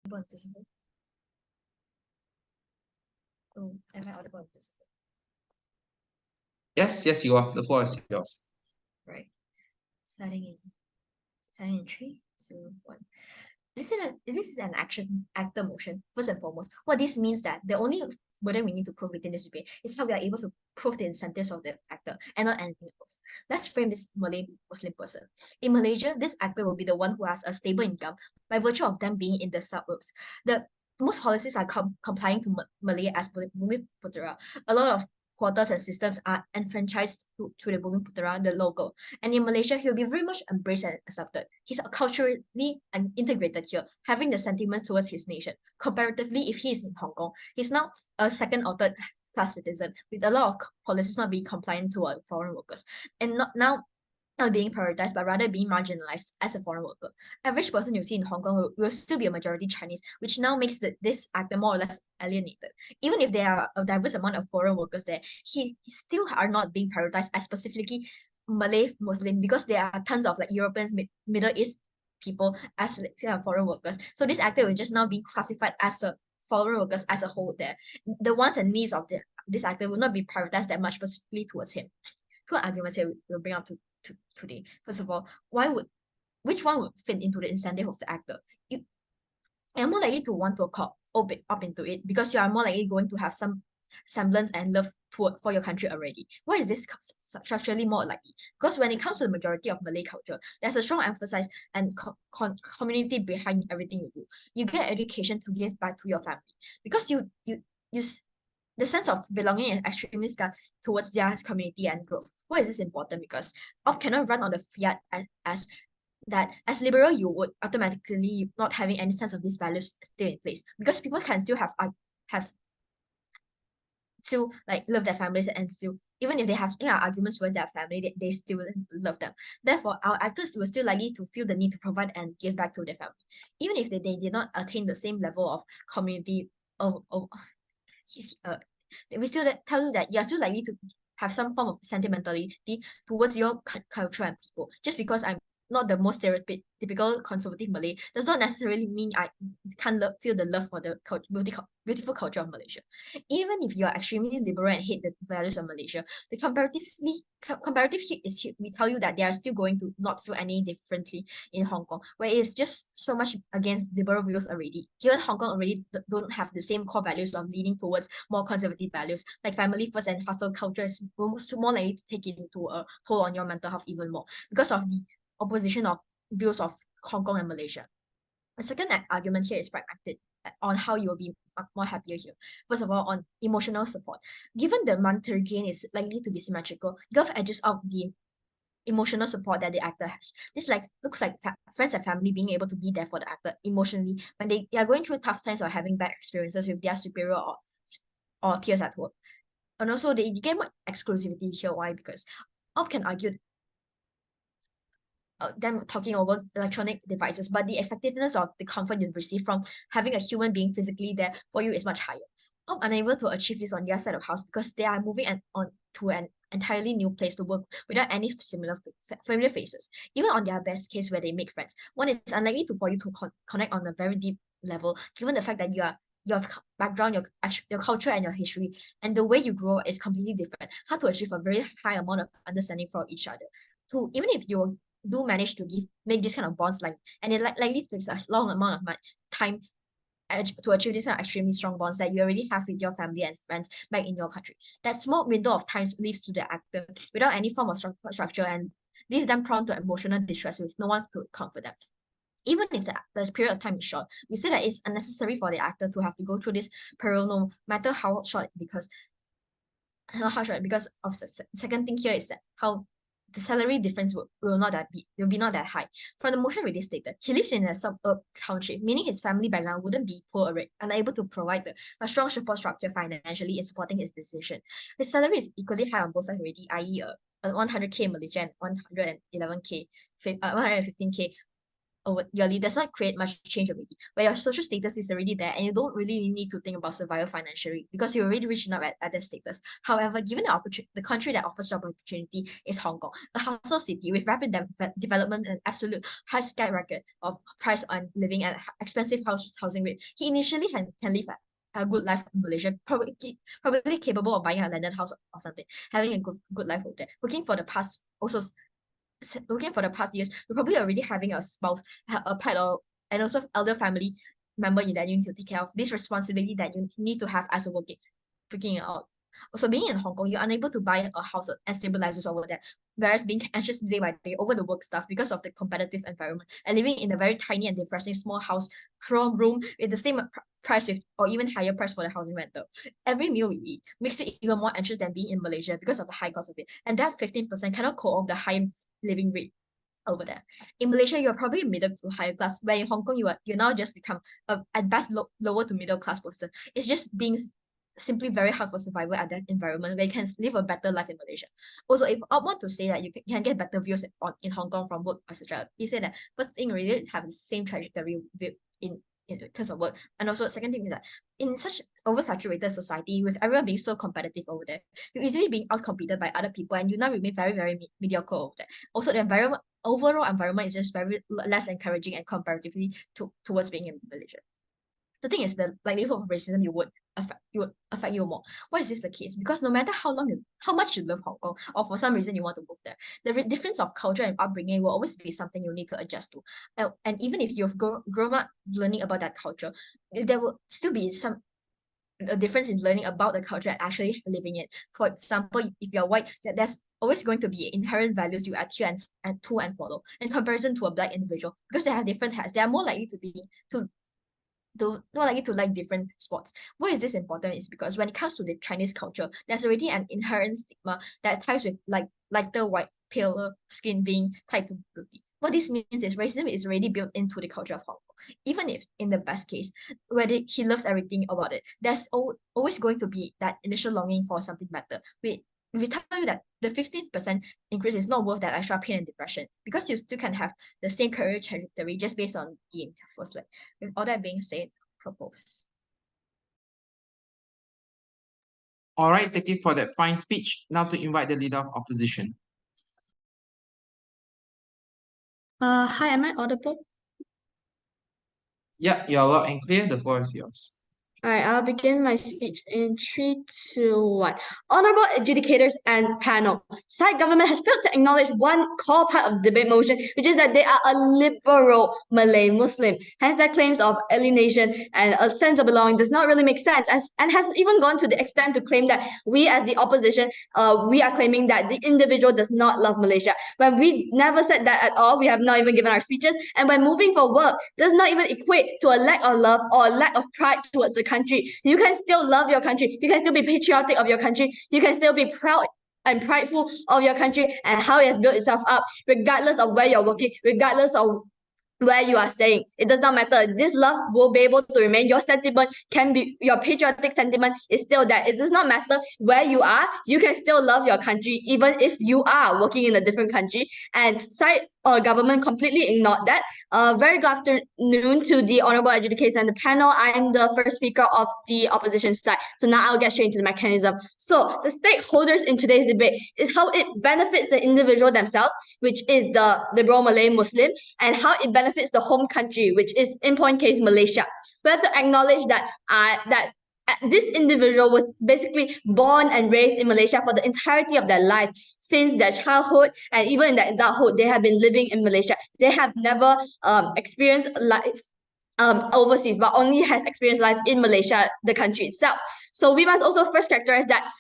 Audible and visible. Oh, am I audible and visible? Yes, yes, you are. The floor is yours. Right. Starting in starting in 3, 2, 1. This is an action actor motion, first and foremost. What this means that the only burden we need to prove within this debate is how we are able to prove the incentives of the actor and not anything else. Let's frame this Malay Muslim person. In Malaysia, this actor will be the one who has a stable income by virtue of them being in the suburbs. The most policies are complying to Malay as Bumi Putera. A lot of quarters and systems are enfranchised to the Bumi Putera, the local. And in Malaysia, he'll be very much embraced and accepted. He's culturally and integrated here, having the sentiments towards his nation. Comparatively, if he is in Hong Kong, he's now a second or third class citizen, with a lot of policies not being compliant to foreign workers, and not being prioritized, but rather being marginalized as a foreign worker. Average person you see in Hong Kong will still be a majority Chinese, which now makes this actor more or less alienated. Even if there are a diverse amount of foreign workers there, he still are not being prioritized as specifically Malay Muslim, because there are tons of like Europeans, Middle East people as like, foreign workers. So this actor will just now be classified as a foreign workers as a whole there. The wants and needs of this actor will not be prioritized that much specifically towards him. Two arguments here we'll bring up today. First of all, which one would fit into the incentive of the actor? You're more likely to want to open up into it because you are more likely going to have some semblance and love for your country already. Why is this structurally more likely? Because when it comes to the majority of Malay culture, there's a strong emphasis and community behind everything you do. You get education to give back to your family because you the sense of belonging is extremely scarce towards their community and growth. Why is this important? Because op cannot run on the fiat as that as liberal you would automatically not having any sense of these values still in place, because people can still have still like love their families and still even if they have arguments with their family, they still love them. Therefore, our actors will still likely to feel the need to provide and give back to their family, even if they did not attain the same level of community of uh, we still tell you that you are still likely to have some form of sentimentality towards your culture and people. Just because I'm not the most stereotypical conservative Malay does not necessarily mean I can't feel the love for the beautiful culture of Malaysia. Even if you are extremely liberal and hate the values of Malaysia, the comparative hit is hit. We tell you that they are still going to not feel any differently in Hong Kong, where it's just so much against liberal views already. Given Hong Kong already don't have the same core values of leaning towards more conservative values, like family first and hustle culture is almost more likely to take it into a toll on your mental health even more because of the opposition of views of Hong Kong and Malaysia. The second argument here is pragmatic on how you'll be more happier here. First of all, on emotional support. Given the monetary gain is likely to be symmetrical, Gulf edges out the emotional support that the actor has. This looks like friends and family being able to be there for the actor emotionally when they are going through tough times or having bad experiences with their superior or peers at work. And also they get more exclusivity here. Why? Because Op can argue them talking over electronic devices, but the effectiveness of the comfort you receive from having a human being physically there for you is much higher. I'm unable to achieve this on their side of house because they are moving on to an entirely new place to work without any familiar faces. Even on their best case where they make friends, one is unlikely to for you to connect on a very deep level, given the fact that your background, your culture, and your history, and the way you grow is completely different. How to achieve a very high amount of understanding for each other. So even if you do manage to make this kind of bonds, like, and it likely takes a long amount of time to achieve this kind of extremely strong bonds that you already have with your family and friends back in your country. That small window of time leaves to the actor without any form of structure and leaves them prone to emotional distress with no one to comfort them. Even if the period of time is short, we say that it's unnecessary for the actor to have to go through this peril, no matter how short, because how short, because of second thing here is that how the salary difference will be not that high. For the motion release stated, he lives in a suburb township, meaning his family background wouldn't be poor or unable to provide a strong support structure financially in supporting his decision. His salary is equally high on both sides already, i.e. A 100k Malaysian and 111k, 115k over yearly does not create much change already. Where your social status is already there and you don't really need to think about survival financially because you're already rich enough at that status. However, given the opportunity, the country that offers job opportunity is Hong Kong, a hustle city with rapid development and absolute high skyrocket of price on living and expensive housing rate. He initially can live a good life in Malaysia, probably capable of buying a landed house or something, having a good life over there. Looking for the past years, you're probably already having a spouse, a pet, or and also elder family member that you need to take care of. This responsibility that you need to have as a working it out. Also, being in Hong Kong, you're unable to buy a house and stabilizers over there. Whereas being anxious day by day over the work stuff because of the competitive environment and living in a very tiny and depressing small house from room with the same price with or even higher price for the housing rental. Every meal you eat makes you even more anxious than being in Malaysia because of the high cost of it. And that 15% cannot cope with the high living rate over there. In Malaysia, you're probably middle to higher class, where in Hong Kong you now just become at best lower to middle class person. It's just being simply very hard for survival at that environment where you can live a better life in Malaysia. Also, if I want to say that you can get better views in Hong Kong from work, etc., you say that first thing really have the same trajectory in terms of work. And also, second thing is that in such oversaturated society, with everyone being so competitive over there, you're easily being outcompeted by other people, and you now remain very, very mediocre over there. Also, the overall environment is just very less encouraging and comparatively towards being in Malaysia. The thing is, the likelihood of racism would affect you more. Why is this the case? Because no matter how much you love Hong Kong, or for some reason you want to move there, the difference of culture and upbringing will always be something you need to adjust to. And even if you've grown up learning about that culture, there will still be a difference in learning about the culture and actually living it. For example, if you're white, there's always going to be inherent values you adhere and follow in comparison to a black individual because they have different hats. They are more likely to not likely to like different sports. Why is this important? Is because when it comes to the Chinese culture, there's already an inherent stigma that ties with lighter white, paler skin being tied to beauty. What this means is racism is already built into the culture of Hong Kong. Even if in the best case, whether he loves everything about it, there's always going to be that initial longing for something better. We tell you that the 15% increase is not worth that extra pain and depression because you still can have the same career trajectory just based on being first. With all that being said, propose. All right, thank you for that fine speech. Now to invite the leader of opposition. Hi, am I audible? Yeah, you're loud and clear. The floor is yours. All right, I'll begin my speech in 3, 2, 1. Honorable adjudicators and panel, side government has failed to acknowledge one core part of debate motion, which is that they are a liberal Malay Muslim. Hence, their claims of alienation and a sense of belonging does not really make sense, and has even gone to the extent to claim that we, as the opposition, we are claiming that the individual does not love Malaysia. When we never said that at all, we have not even given our speeches, and when moving for work does not even equate to a lack of love or a lack of pride towards the country. You can still love your country. You can still be patriotic of your country. You can still be proud and prideful of your country and how it has built itself up, regardless of where you're working, regardless of where you are staying. It does not matter. This love will be able to remain. Your sentiment can be, your patriotic sentiment is still there. It does not matter where you are. You can still love your country, even if you are working in a different country. And side government completely ignored that. Very good afternoon to the honorable adjudicators and the panel. I'm the first speaker of the opposition side. So now I'll get straight into the mechanism. So the stakeholders in today's debate is how it benefits the individual themselves, which is the liberal Malay Muslim, and how it benefits the home country, which is in point case Malaysia. We have to acknowledge that this individual was basically born and raised in Malaysia for the entirety of their life, since their childhood, and even in their adulthood, they have been living in Malaysia. They have never experienced life overseas, but only has experienced life in Malaysia, the country itself. So we must also first characterize that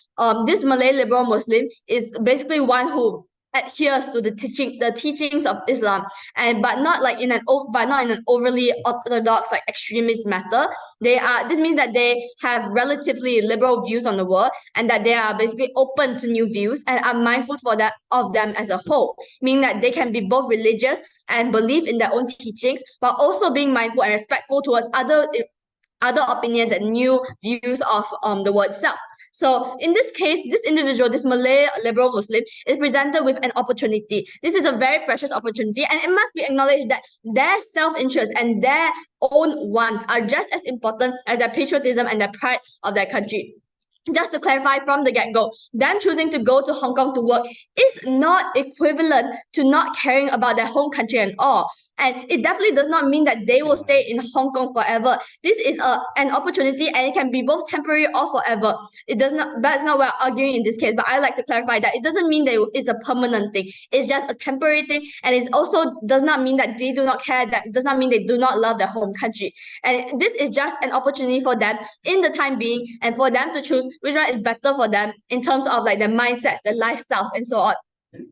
this Malay liberal Muslim is basically one who adheres to the teachings of Islam, but not in an overly orthodox extremist matter. This means that they have relatively liberal views on the world, and that they are basically open to new views and are mindful of them as a whole, meaning that they can be both religious and believe in their own teachings, but also being mindful and respectful towards other other opinions and new views of the world itself. So in this case, this individual, this Malay liberal Muslim, is presented with an opportunity. This is a very precious opportunity, and it must be acknowledged that their self-interest and their own wants are just as important as their patriotism and their pride of their country. Just to clarify from the get-go, them choosing to go to Hong Kong to work is not equivalent to not caring about their home country and all. And it definitely does not mean that they will stay in Hong Kong forever. This is an opportunity, and it can be both temporary or forever. It does not. That's not what I'm arguing in this case. But I like to clarify that it doesn't mean that it's a permanent thing. It's just a temporary thing, and it also does not mean that they do not care. That it does not mean they do not love their home country. And this is just an opportunity for them in the time being, and for them to choose which one is better for them in terms of like their mindsets, their lifestyles, and so on.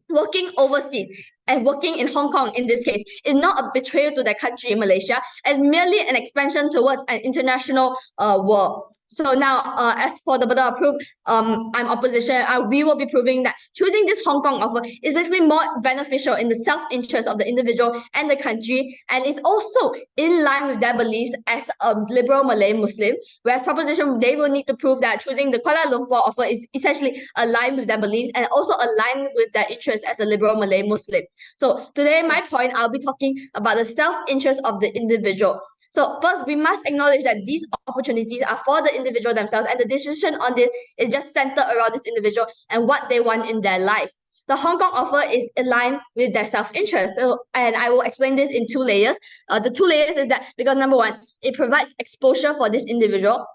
Working overseas and working in Hong Kong in this case is not a betrayal to their country, Malaysia, and merely an expansion towards an international world. So now, as for the burden of proof, I'm opposition. We will be proving that choosing this Hong Kong offer is basically more beneficial in the self-interest of the individual and the country, and it's also in line with their beliefs as a liberal Malay Muslim. Whereas proposition, they will need to prove that choosing the Kuala Lumpur offer is essentially aligned with their beliefs and also aligned with their interests as a liberal Malay Muslim. So today, my point, I'll be talking about the self-interest of the individual. So first, we must acknowledge that these opportunities are for the individual themselves, and the decision on this is just centered around this individual and what they want in their life. The Hong Kong offer is aligned with their self-interest. So, and I will explain this in two layers. The two layers is that because number one, it provides exposure for this individual,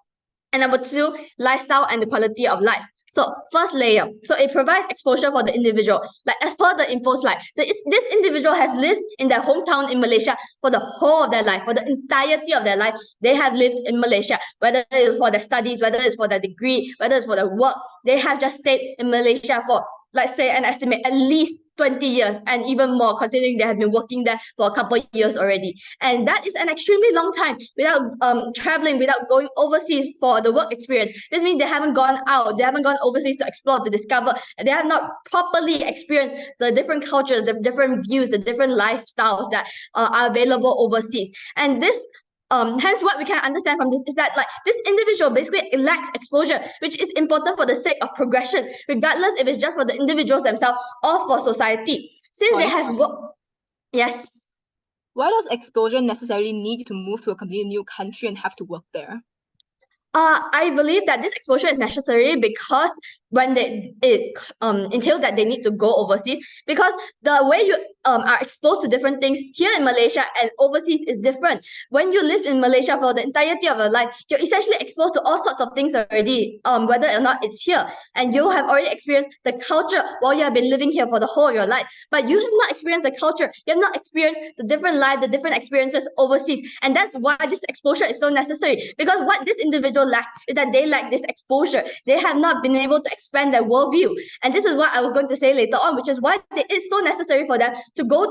and number two, lifestyle and the quality of life. So first layer, so it provides exposure for the individual. Like as per the Infoslide, this individual has lived in their hometown in Malaysia for the whole of their life, for the entirety of their life. They have lived in Malaysia, whether it's for their studies, whether it's for their degree, whether it's for their work. They have just stayed in Malaysia for, let's say, an estimate at least 20 years and even more, considering they have been working there for a couple of years already. And that is an extremely long time without traveling, without going overseas for the work experience. This means they haven't gone out, they haven't gone overseas to explore, to discover, and they have not properly experienced the different cultures, the different views, the different lifestyles that are available overseas. And this hence what we can understand from this is that like this individual basically lacks exposure, which is important for the sake of progression, regardless if it's just for the individuals themselves or for society. Since they have yes. Why does exposure necessarily need to move to a completely new country and have to work there? I believe that this exposure is necessary because when it entails that they need to go overseas, because the way you are exposed to different things here in Malaysia and overseas is different. When you live in Malaysia for the entirety of your life, you're essentially exposed to all sorts of things already, whether or not it's here, and you have already experienced the culture while you have been living here for the whole of your life. But you have not experienced the culture, you have not experienced the different life, the different experiences overseas, and that's why this exposure is so necessary. Because what this individual lacks is that they lack this exposure. They have not been able to expand their worldview, and this is what I was going to say later on, which is why it is so necessary for them to go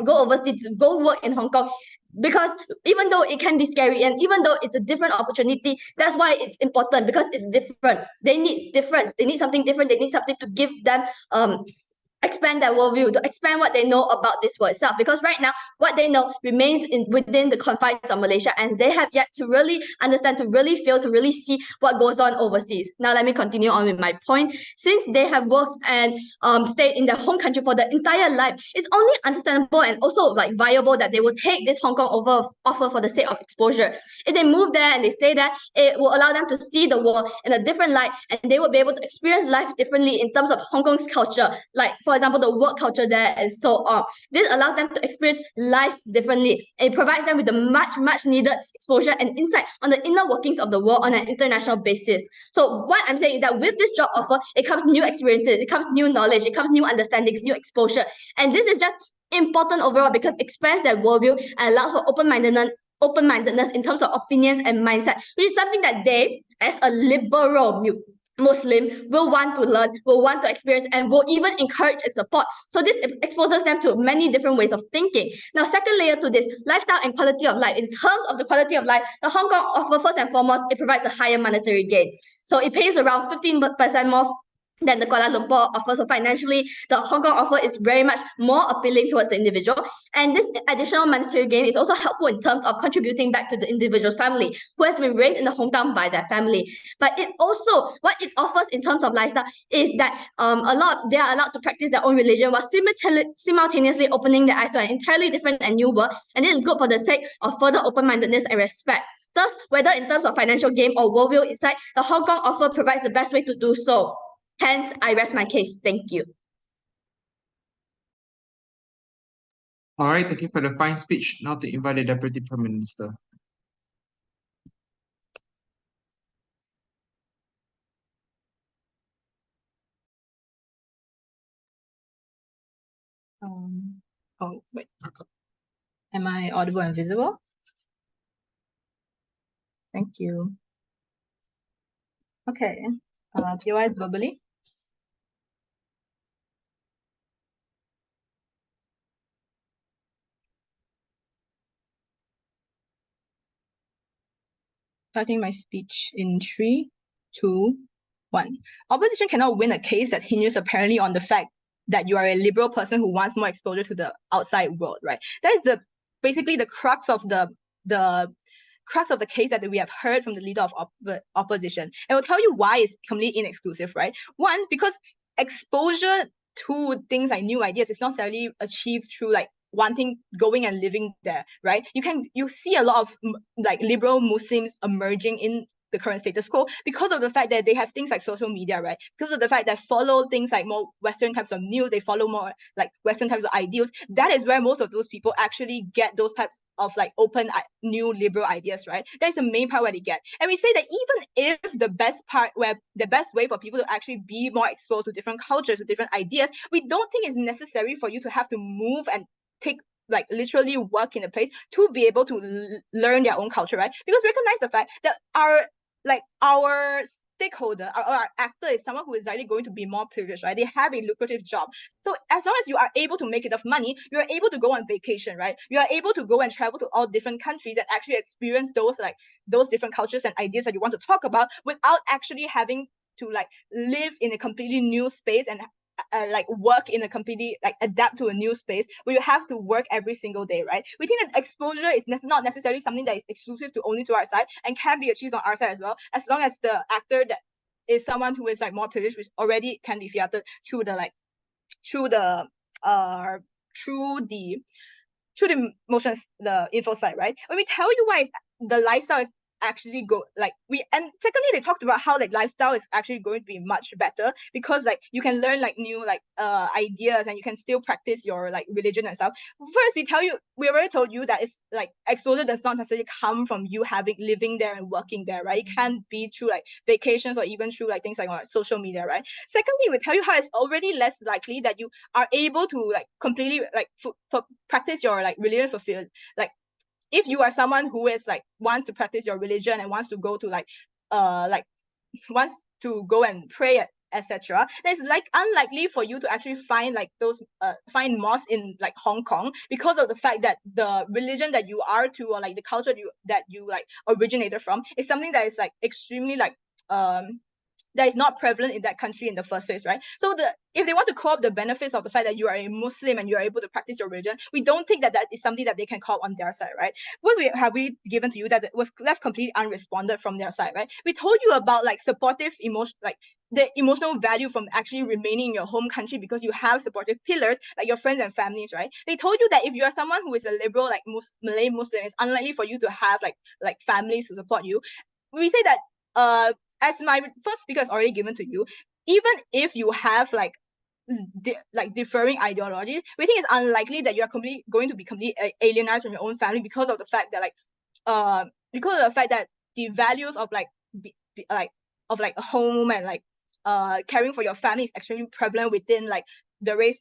overseas, to go work in Hong Kong. Because even though it can be scary and even though it's a different opportunity, that's why it's important, because it's different. They need difference. They need something different. They need something to give them expand their worldview, to expand what they know about this world itself. Because right now, what they know remains within the confines of Malaysia, and they have yet to really understand, to really feel, to really see what goes on overseas. Now, let me continue on with my point. Since they have worked and stayed in their home country for the entire life, it's only understandable and also like viable that they will take this Hong Kong offer for the sake of exposure. If they move there and they stay there, it will allow them to see the world in a different light, and they will be able to experience life differently in terms of Hong Kong's culture, like for example the work culture there and so on. This allows them to experience life differently. It provides them with the much needed exposure and insight on the inner workings of the world on an international basis. So what I'm saying is that with this job offer, it comes new experiences, it comes new knowledge, it comes new understandings, new exposure, and this is just important overall because it expands their worldview and allows for open-mindedness in terms of opinions and mindset, which is something that they, as a liberal Muslim, will want to learn, will want to experience, and will even encourage and support. So this exposes them to many different ways of thinking. Now, second layer to this, lifestyle and quality of life. In terms of the quality of life, the Hong Kong offer, first and foremost, it provides a higher monetary gain. So it pays around 15% more than the Kuala Lumpur offer. So financially, the Hong Kong offer is very much more appealing towards the individual. And this additional monetary gain is also helpful in terms of contributing back to the individual's family who has been raised in the hometown by their family. But it also, what it offers in terms of lifestyle is that they are allowed to practice their own religion while simultaneously opening their eyes to an entirely different and new world. And this is good for the sake of further open-mindedness and respect. Thus, whether in terms of financial gain or worldview insight, the Hong Kong offer provides the best way to do so. Hence, I rest my case. Thank you. All right, thank you for the fine speech. Now to invite the Deputy Prime Minister. Oh, wait. Am I audible and visible? Thank you. Okay. POI verbally. Starting my speech in 3, 2, 1. Opposition cannot win a case that hinges apparently on the fact that you are a liberal person who wants more exposure to the outside world, right? That is basically the crux of the case that we have heard from the leader of opposition. And we'll tell you why it's completely inexclusive, right? One, because exposure to things like new ideas is not necessarily achieved through like wanting going and living there, right? You see a lot of like liberal Muslims emerging in the current status quo because of the fact that they have things like social media, right? Because of the fact that follow things like more Western types of news, they follow more like Western types of ideals. That is where most of those people actually get those types of like open new liberal ideas, right? That is the main part where they get. And we say that even if the best way for people to actually be more exposed to different cultures, to different ideas, we don't think it's necessary for you to have to move and take like literally work in a place to be able to learn their own culture, right? Because recognize the fact that our stakeholder, our actor is someone who is likely going to be more privileged, right? They have a lucrative job. So as long as you are able to make enough money, you are able to go on vacation, right? You are able to go and travel to all different countries and actually experience those different cultures and ideas that you want to talk about without actually having to like live in a completely new space and like work in a completely like adapt to a new space where you have to work every single day, right? We think that exposure is not necessarily something that is exclusive to only to our side and can be achieved on our side as well, as long as the actor that is someone who is like more privileged, which already can be filtered through the motions, the info site, right? When we tell you why the lifestyle is actually and secondly they talked about how like lifestyle is actually going to be much better because like you can learn like new like ideas and you can still practice your like religion and stuff. First, we already told you that it's like exposure does not necessarily come from you living there and working there, right? It can be through like vacations or even through like things like social media, right? Secondly, we tell you how it's already less likely that you are able to like completely like practice your like religion fulfilled. Like if you are someone who is like wants to practice your religion and wants to go to wants to go and pray etc., then it's like unlikely for you to actually find like those find mosques in like Hong Kong because of the fact that the religion that you are to or like the culture that you like originated from is something that is like extremely like that is not prevalent in that country in the first place, right? So if they want to co-opt the benefits of the fact that you are a Muslim and you are able to practice your religion, we don't think that is something that they can co-opt on their side, right? What have we given to you that was left completely unresponded from their side, right? We told you about like supportive emotion, like the emotional value from actually remaining in your home country because you have supportive pillars like your friends and families, right? They told you that if you are someone who is a liberal like Malay Muslim, it's unlikely for you to have like families who support you. We say that as my first speaker has already given to you, even if you have like differing ideologies, we think it's unlikely that you are going to be completely alienized from your own family because of the fact that the values of a home and like caring for your family is extremely prevalent within like the race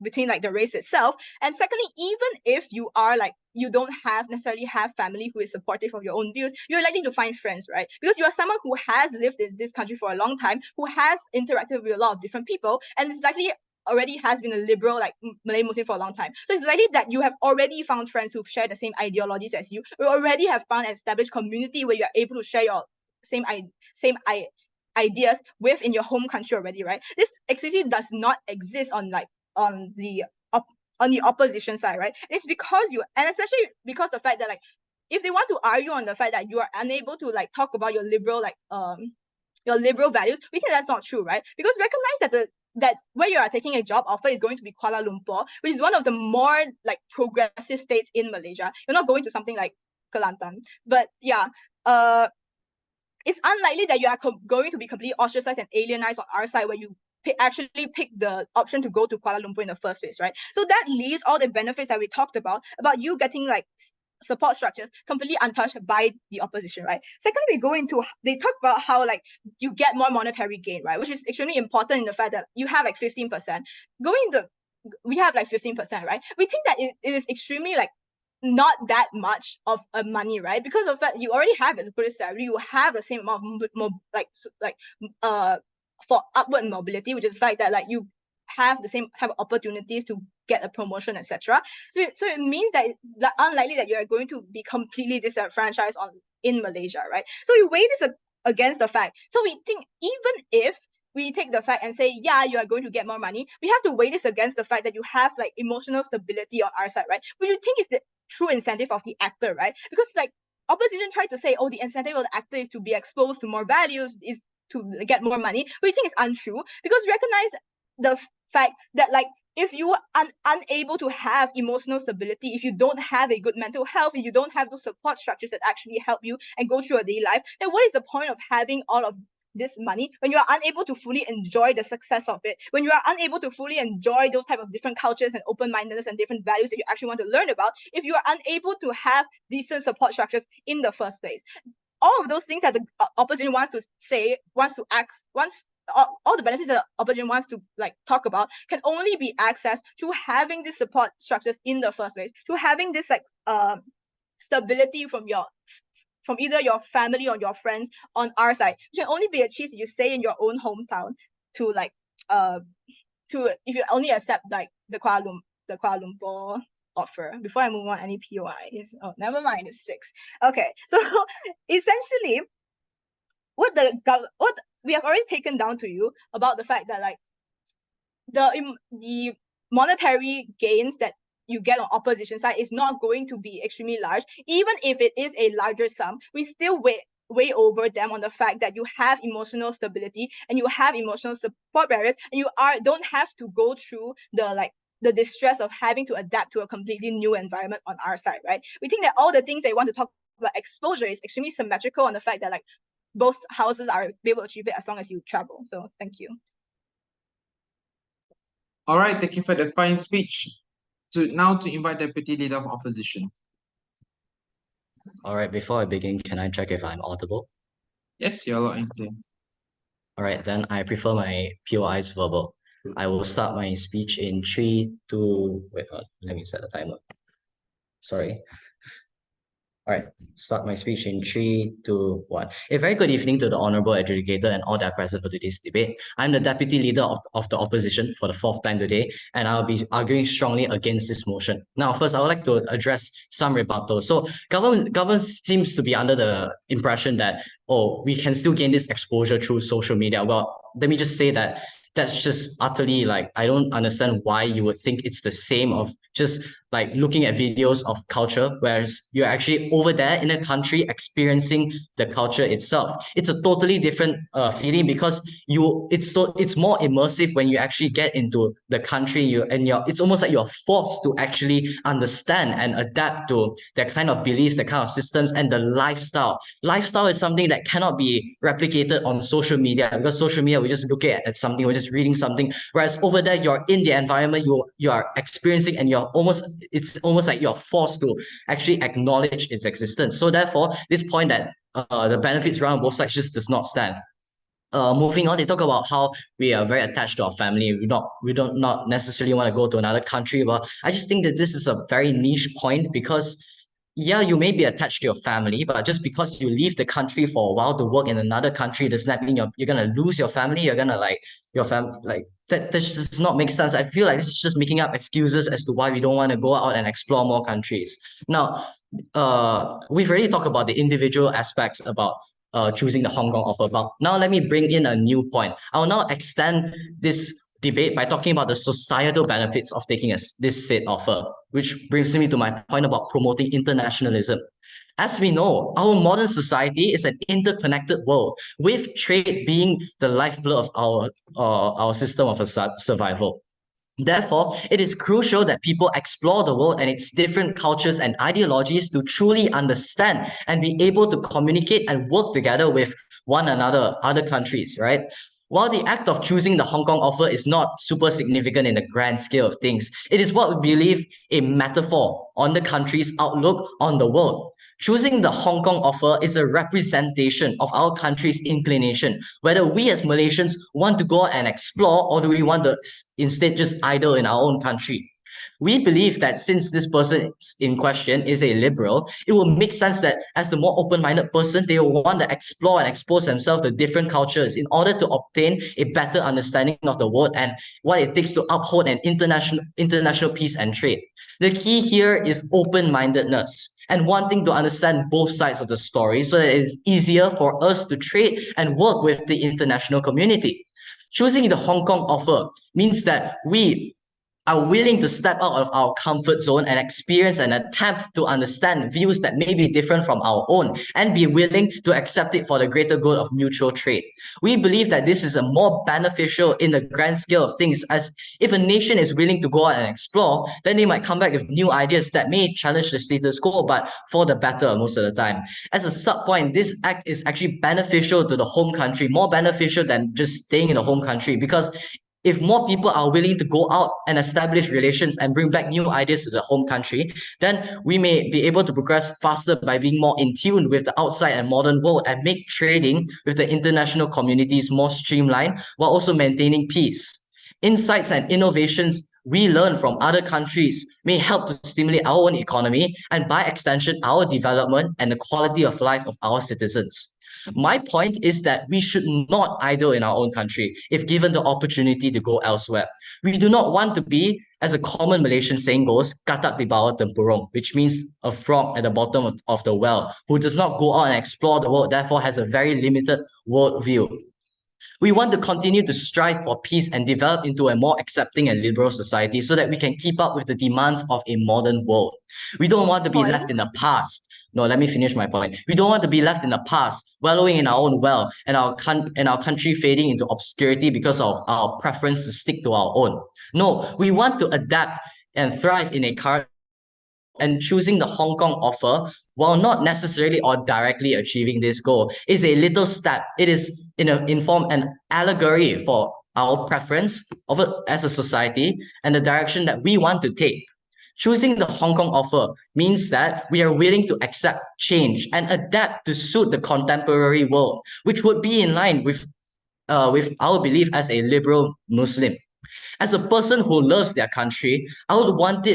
between like the race itself. And secondly, even if you are like you don't necessarily have family who is supportive of your own views, you're likely to find friends, right? Because you are someone who has lived in this country for a long time, who has interacted with a lot of different people, and it's likely already has been a liberal like Malay Muslim for a long time. So it's likely that you have already found friends who share the same ideologies as you. You already have found an established community where you are able to share your same ideas within your home country already, right? This explicitly does not exist on the opposition side, right? It's because and especially because the fact that like if they want to argue on the fact that you are unable to like talk about your liberal values, we think that's not true, right? Because recognize that where you are taking a job offer is going to be Kuala Lumpur, which is one of the more like progressive states in Malaysia. You're not going to something like Kelantan. But yeah, it's unlikely that you are going to be completely ostracized and alienized on our side where you actually pick the option to go to Kuala Lumpur in the first place, right? So that leaves all the benefits that we talked about you getting like support structures completely untouched by the opposition, right? Secondly, they talk about how like you get more monetary gain, right? Which is extremely important in the fact that you have like 15%. We have like 15%, right? We think that it is extremely like not that much of a money, right? Because of that, you already have a lucrative salary, you have the same amount of for upward mobility, which is the fact that like you have the same type of opportunities to get a promotion, etc. So it means that it's unlikely that you are going to be completely disenfranchised in Malaysia, right? So we weigh this against the fact. So we think even if we take the fact and say, yeah, you are going to get more money, we have to weigh this against the fact that you have like emotional stability on our side, right? Which you think is the true incentive of the actor, right? Because like opposition tried to say, oh, the incentive of the actor is to be exposed to more values, is to get more money. We think it's untrue because recognize the fact that like if you are unable to have emotional stability, if you don't have a good mental health, if you don't have those support structures that actually help you and go through a daily life, then what is the point of having all of this money when you are unable to fully enjoy the success of it, when you are unable to fully enjoy those type of different cultures and open-mindedness and different values that you actually want to learn about, if you are unable to have decent support structures in the first place? All of those things that the opposition wants to say, all the benefits that the opposition wants to like talk about can only be accessed through having these support structures in the first place, through having this like stability from either your family or your friends on our side, which can only be achieved if you stay in your own hometown to like if you only accept like the Kuala Lumpur offer. Before I move on, any POIs? Oh, never mind, it's 6. Okay, so essentially what we have already taken down to you about the fact that like the monetary gains that you get on opposition side is not going to be extremely large. Even if it is a larger sum, we still weigh over them on the fact that you have emotional stability and you have emotional support barriers, and you don't have to go through the distress of having to adapt to a completely new environment on our side, right? We think that all the things that you want to talk about exposure is extremely symmetrical on the fact that like both houses are able to achieve it as long as you travel. So thank you. All right, thank you for the fine speech. Now to invite Deputy Leader of Opposition. All right, before I begin, can I check if I'm audible? Yes, you're loud and clear. All right, then I prefer my POIs verbal. I will start my speech in 3, 2, wait, let me set the timer. Sorry. All right, start my speech in 3, 2, 1. A very good evening to the honorable adjudicator and all that are present for today's debate. I'm the deputy leader of the opposition for the 4th time today, and I'll be arguing strongly against this motion. Now, first, I would like to address some rebuttals. So, government seems to be under the impression that, oh, we can still gain this exposure through social media. Well, let me just say that that's just utterly like, I don't understand why you would think it's the same of just like looking at videos of culture, whereas you're actually over there in a country experiencing the culture itself. It's a totally different feeling because it's more immersive when you actually get into the country. It's almost like you're forced to actually understand and adapt to that kind of beliefs, the kind of systems, and the lifestyle. Lifestyle is something that cannot be replicated on social media, because social media, we just look at something, we're just reading something, whereas over there you're in the environment, you are experiencing, and it's almost like you're forced to actually acknowledge its existence. So therefore, this point that the benefits around both sides just does not stand. Moving on, they talk about how we are very attached to our family. We don't not necessarily want to go to another country, but I just think that this is a very niche point because yeah, you may be attached to your family, but just because you leave the country for a while to work in another country does not mean you're gonna lose your family. You're gonna your family that just does not make sense. I feel like this is just making up excuses as to why we don't want to go out and explore more countries. Now, we've already talked about the individual aspects about choosing the Hong Kong offer. But now let me bring in a new point. I'll now extend this debate by talking about the societal benefits of taking this said offer, which brings me to my point about promoting internationalism. As we know, our modern society is an interconnected world, with trade being the lifeblood of our system of survival. Therefore, it is crucial that people explore the world and its different cultures and ideologies to truly understand and be able to communicate and work together with one another, other countries, right? While the act of choosing the Hong Kong offer is not super significant in the grand scale of things, it is what we believe a metaphor on the country's outlook on the world. Choosing the Hong Kong offer is a representation of our country's inclination, whether we as Malaysians want to go and explore, or do we want to instead just idle in our own country. We believe that since this person in question is a liberal, it will make sense that as the more open-minded person, they will want to explore and expose themselves to different cultures in order to obtain a better understanding of the world and what it takes to uphold an international peace and trade. The key here is open-mindedness and wanting to understand both sides of the story so that it is easier for us to trade and work with the international community. Choosing the Hong Kong offer means that we are willing to step out of our comfort zone and experience and attempt to understand views that may be different from our own and be willing to accept it for the greater good of mutual trade. We believe that this is a more beneficial in the grand scale of things, as if a nation is willing to go out and explore, then they might come back with new ideas that may challenge the status quo, but for the better most of the time. As a sub point, this act is actually beneficial to the home country, more beneficial than just staying in the home country, because if more people are willing to go out and establish relations and bring back new ideas to the home country, then we may be able to progress faster by being more in tune with the outside and modern world and make trading with the international communities more streamlined while also maintaining peace. Insights and innovations we learn from other countries may help to stimulate our own economy and by extension, our development and the quality of life of our citizens. My point is that we should not idle in our own country if given the opportunity to go elsewhere. We do not want to be, as a common Malaysian saying goes, katak di bawah tempurung, which means a frog at the bottom of the well, who does not go out and explore the world, therefore has a very limited worldview. We want to continue to strive for peace and develop into a more accepting and liberal society so that we can keep up with the demands of a modern world. We don't want to be left in the past. No, let me finish my point. We don't want to be left in the past, wallowing in our own well, and our country fading into obscurity because of our preference to stick to our own. No, we want to adapt and thrive in a current, and choosing the Hong Kong offer, while not necessarily or directly achieving this goal, is a little step. It is in form an allegory for our preference of it as a society and the direction that we want to take. Choosing the Hong Kong offer means that we are willing to accept change and adapt to suit the contemporary world, which would be in line with our belief as a liberal Muslim. As a person who loves their country, I would want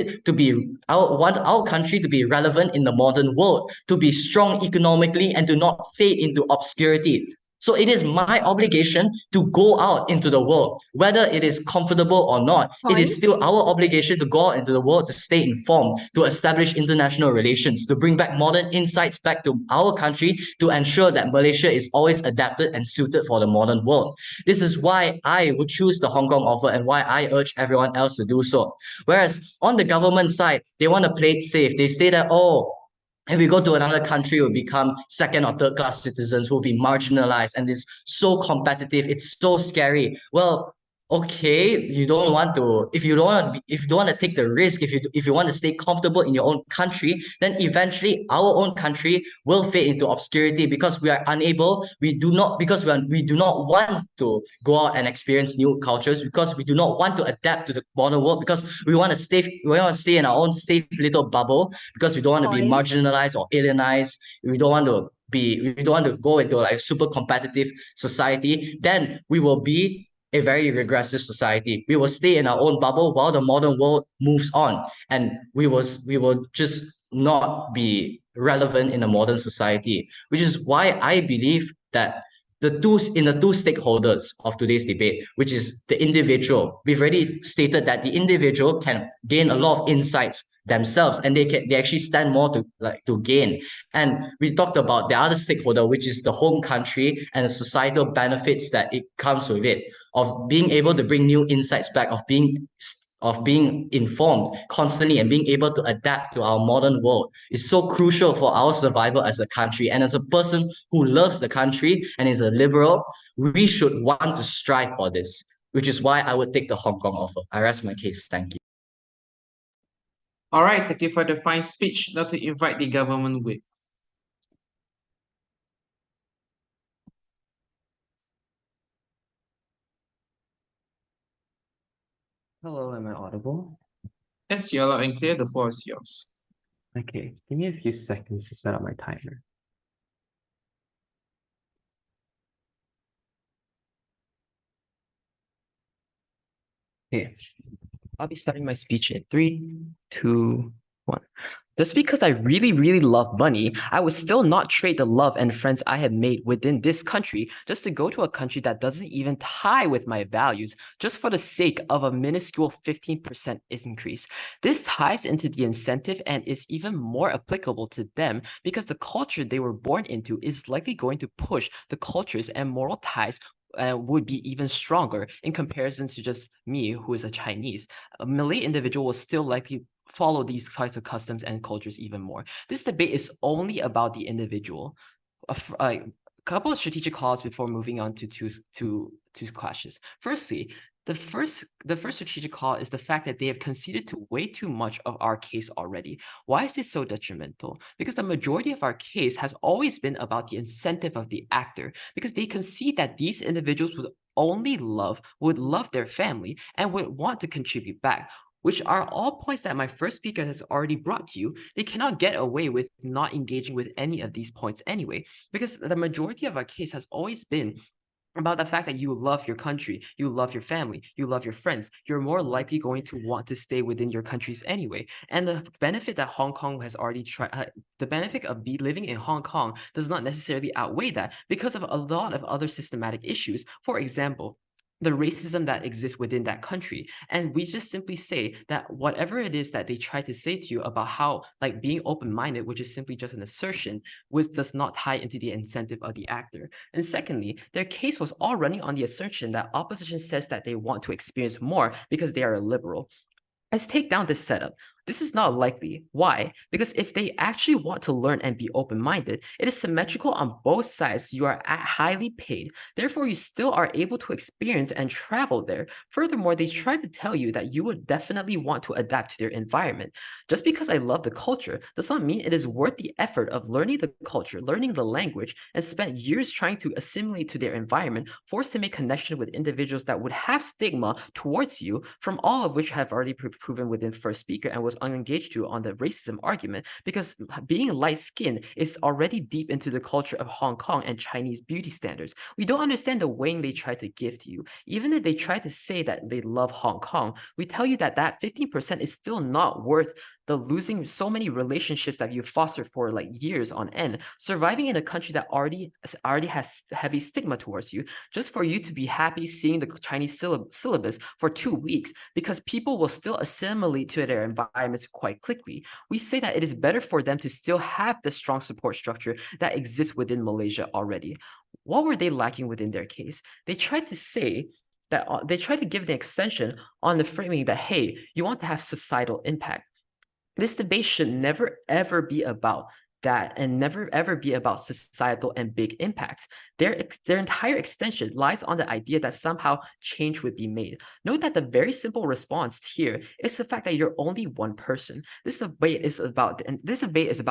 our country to be relevant in the modern world, to be strong economically and to not fade into obscurity. So it is my obligation to go out into the world, whether it is comfortable or not. It is still our obligation to go out into the world to stay informed, to establish international relations, to bring back modern insights back to our country, to ensure that Malaysia is always adapted and suited for the modern world. This is why I would choose the Hong Kong offer and why I urge everyone else to do so. Whereas on the government side, they want to play it safe. They say that, oh, if we go to another country, we'll become second or third class citizens, we'll be marginalized, and it's so competitive, it's so scary. Well, okay, you don't want to, if you don't want to take the risk, if you want to stay comfortable in your own country, then eventually our own country will fade into obscurity because we are unable, we do not want to go out and experience new cultures, because we do not want to adapt to the modern world, because we want to stay in our own safe little bubble, because we don't want to be marginalized or alienized. We don't want to go into like a super competitive society. Then we will be a very regressive society. We will stay in our own bubble while the modern world moves on, and we will just not be relevant in a modern society, which is why I believe that the two stakeholders of today's debate, which is the individual. We've already stated that the individual can gain a lot of insights themselves, and they actually stand more to gain. And we talked about the other stakeholder, which is the home country and the societal benefits that it comes with it, of being able to bring new insights back, of being informed constantly and being able to adapt to our modern world is so crucial for our survival as a country. And as a person who loves the country and is a liberal, we should want to strive for this, which is why I would take the Hong Kong offer. I rest my case. Thank you. All right, thank you for the fine speech. Now to invite the government whip. Hello, am I audible? Yes, you're loud and clear. The floor is yours. Okay, give me a few seconds to set up my timer. Okay, I'll be starting my speech in 3, 2, 1. Just because I really, really love money, I would still not trade the love and friends I have made within this country just to go to a country that doesn't even tie with my values, just for the sake of a minuscule 15% increase. This ties into the incentive and is even more applicable to them because the culture they were born into is likely going to push the cultures and moral ties would be even stronger in comparison to just me, who is a Chinese. A Malay individual will still likely follow these types of customs and cultures even more. This debate is only about the individual. A couple of strategic calls before moving on to two clashes. Firstly, the first strategic call is the fact that they have conceded to way too much of our case already. Why is this so detrimental? Because the majority of our case has always been about the incentive of the actor, because they concede that these individuals would love their family and would want to contribute back, which are all points that my first speaker has already brought to you. They cannot get away with not engaging with any of these points anyway, because the majority of our case has always been about the fact that you love your country, you love your family, you love your friends. You're more likely going to want to stay within your countries anyway. And the benefit that Hong Kong has already tried, the benefit of living in Hong Kong does not necessarily outweigh that because of a lot of other systematic issues. For example, the racism that exists within that country. And we just simply say that whatever it is that they try to say to you about how like being open-minded, which is simply just an assertion, which does not tie into the incentive of the actor. And secondly, their case was all running on the assertion that opposition says that they want to experience more because they are a liberal. Let's take down this setup. This is not likely. Why? Because if they actually want to learn and be open-minded, it is symmetrical on both sides. You are highly paid. Therefore, you still are able to experience and travel there. Furthermore, they try to tell you that you would definitely want to adapt to their environment. Just because I love the culture does not mean it is worth the effort of learning the culture, learning the language, and spend years trying to assimilate to their environment, forced to make connection with individuals that would have stigma towards you, from all of which have already proven within first speaker and was unengaged to on the racism argument, because being light-skinned is already deep into the culture of Hong Kong and Chinese beauty standards. We don't understand the weighing they try to give to you. Even if they try to say that they love Hong Kong, we tell you that that 15% is still not worth the losing so many relationships that you've fostered for like years on end, surviving in a country that already has heavy stigma towards you, just for you to be happy seeing the Chinese syllabus for 2 weeks, because people will still assimilate to their environments quite quickly. We say that it is better for them to still have the strong support structure that exists within Malaysia already. What were they lacking within their case? They tried to say that they tried to give the extension on the framing that, hey, you want to have societal impact. This debate should never ever be about that and never ever be about societal and big impacts. Their entire extension lies on the idea that somehow change would be made. Note that the very simple response here is the fact that you're only one person. This debate is about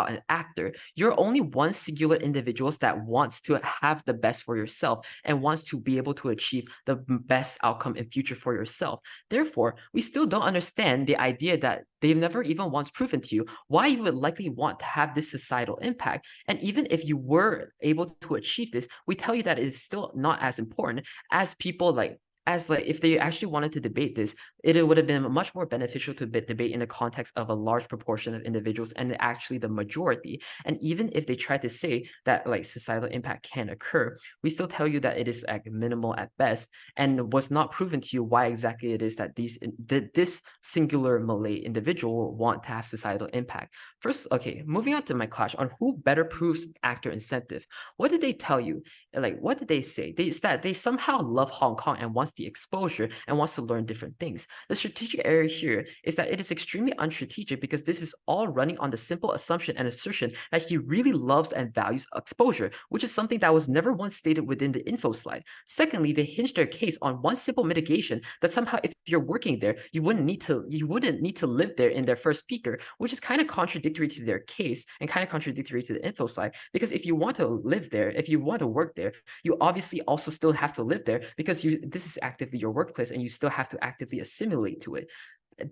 an actor. You're only one singular individual that wants to have the best for yourself and wants to be able to achieve the best outcome in future for yourself. Therefore, we still don't understand the idea that they've never even once proven to you why you would likely want to have this societal impact. And even if you were able to achieve this, we tell you that it is still not as important as people like as like if they actually wanted to debate this, it would have been much more beneficial to debate in the context of a large proportion of individuals and actually the majority. And even if they try to say that like societal impact can occur, we still tell you that it is like minimal at best, and was not proven to you why exactly it is that this singular Malay individual want to have societal impact. First, okay, moving on to my clash on who better proves actor incentive. What did they tell you? Like, what did they say? It's that they somehow love Hong Kong and wants the exposure and wants to learn different things. The strategic error here is that it is extremely unstrategic because this is all running on the simple assumption and assertion that he really loves and values exposure, which is something that was never once stated within the info slide. Secondly, they hinged their case on one simple mitigation that somehow if you're working there, you wouldn't need to live there in their first speaker, which is kind of contradictory to their case and kind of contradictory to the info slide, because if you want to live there, if you want to work there, you obviously also still have to live there because this is actively your workplace and you still have to actively assimilate to it.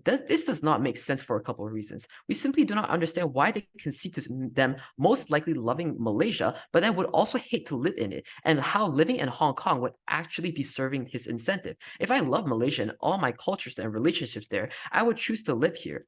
This does not make sense for a couple of reasons. We simply do not understand why they concede to them most likely loving Malaysia, but then would also hate to live in it, and how living in Hong Kong would actually be serving his incentive. If I love Malaysia and all my cultures and relationships there, I would choose to live here.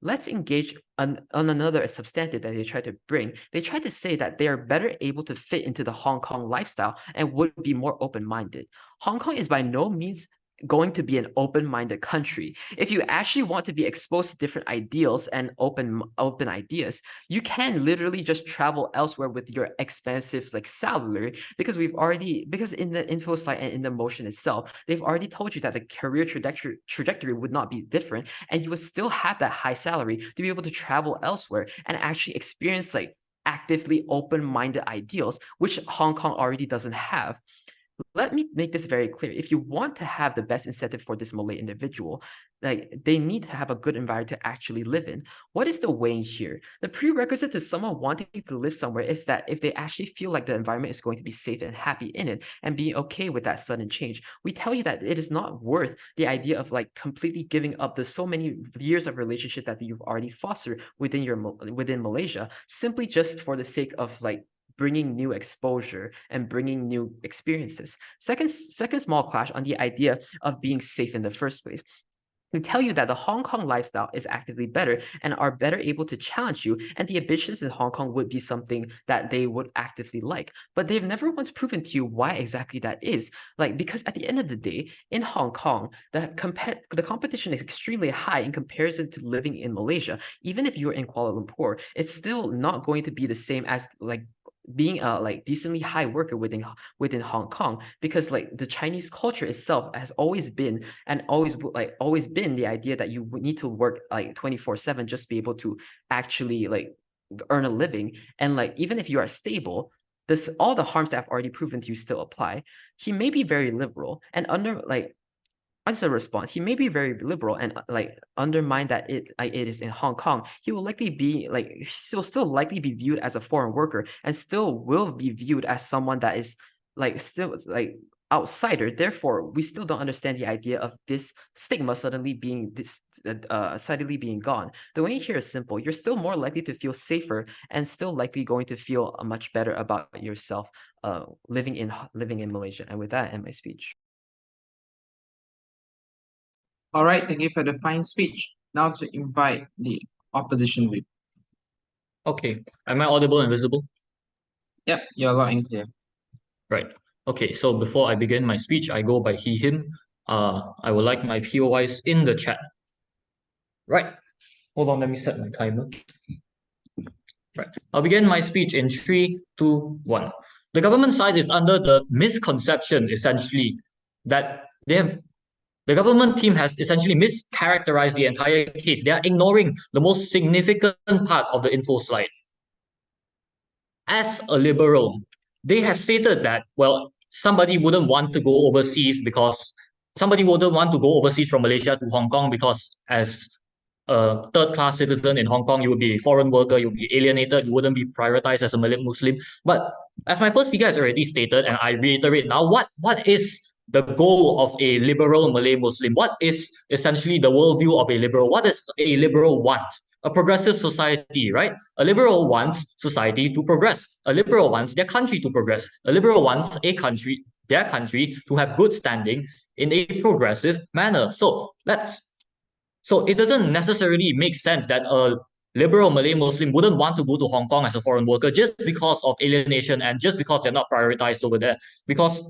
Let's engage on another substantive that they try to bring. They try to say that they are better able to fit into the Hong Kong lifestyle and would be more open-minded. Hong Kong is by no means going to be an open-minded country. If you actually want to be exposed to different ideals and open ideas, you can literally just travel elsewhere with your expensive like salary, because in the info slide and in the motion itself, they've already told you that the career trajectory would not be different, and you would still have that high salary to be able to travel elsewhere and actually experience like actively open-minded ideals, which Hong Kong already doesn't have. Let me make this very clear. If you want to have the best incentive for this Malay individual, like they need to have a good environment to actually live in. What is the weighing here? The prerequisite to someone wanting to live somewhere is that if they actually feel like the environment is going to be safe and happy in it and being okay with that sudden change, we tell you that it is not worth the idea of like completely giving up the so many years of relationship that you've already fostered within Malaysia, simply just for the sake of like bringing new exposure and bringing new experiences. Second small clash on the idea of being safe in the first place. They tell you that the Hong Kong lifestyle is actively better and are better able to challenge you, and the ambitions in Hong Kong would be something that they would actively like. But they've never once proven to you why exactly that is. Like, because at the end of the day, in Hong Kong, the competition is extremely high in comparison to living in Malaysia. Even if you're in Kuala Lumpur, it's still not going to be the same as like being a like decently high worker within Hong Kong, because like the Chinese culture itself has always been the idea that you would need to work like 24/7 just to be able to actually like earn a living, and like even if you are stable, all the harms that I've already proven to you still apply. He may be very liberal and as a response, he may be very liberal and like undermine that it is in Hong Kong. He will likely be like he'll still likely be viewed as a foreign worker and still will be viewed as someone that is like still like outsider. Therefore, we still don't understand the idea of this stigma suddenly being gone. The way here is simple. You're still more likely to feel safer and still likely going to feel much better about yourself living in Malaysia. And with that, I end my speech. All right, thank you for the fine speech. Now to invite the opposition whip. Okay, am I audible and visible? Yep, you're loud and clear. Right. Okay, so before I begin my speech, I go by he, him. I would like my POIs in the chat. Right. Hold on, let me set my timer. Right. I'll begin my speech in 3, 2, 1. The government side is under the misconception, essentially, that the government team has essentially mischaracterized the entire case. They are ignoring the most significant part of the info slide. As a liberal, they have stated that, well, somebody wouldn't want to go overseas from Malaysia to Hong Kong because as a third-class citizen in Hong Kong, you would be a foreign worker, you would be alienated, you wouldn't be prioritized as a Malay Muslim. But as my first speaker has already stated, and I reiterate now, what is the goal of a liberal Malay Muslim? What is essentially the worldview of a liberal? What does a liberal want? A progressive society, right? A liberal wants society to progress. A liberal wants their country to progress. A liberal wants a country their country to have good standing in a progressive manner. So it doesn't necessarily make sense that a liberal Malay Muslim wouldn't want to go to Hong Kong as a foreign worker just because of alienation and just because they're not prioritized over there. Because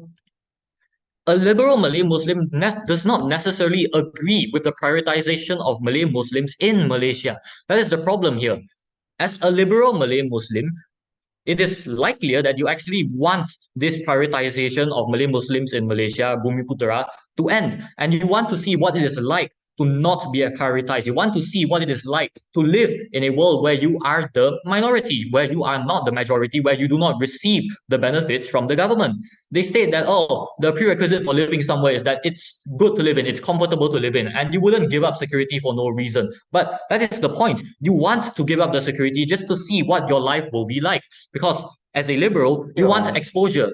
a liberal Malay Muslim does not necessarily agree with the prioritization of Malay Muslims in Malaysia. That is the problem here. As a liberal Malay Muslim, it is likelier that you actually want this prioritization of Malay Muslims in Malaysia, Bumi Putera, to end. And you want to see what it is like to not be prioritized. You want to see what it is like to live in a world where you are the minority, where you are not the majority, where you do not receive the benefits from the government. They state that, oh, the prerequisite for living somewhere is that it's good to live in, it's comfortable to live in, and you wouldn't give up security for no reason. But that is the point. You want to give up the security just to see what your life will be like. Because as a liberal, you want exposure.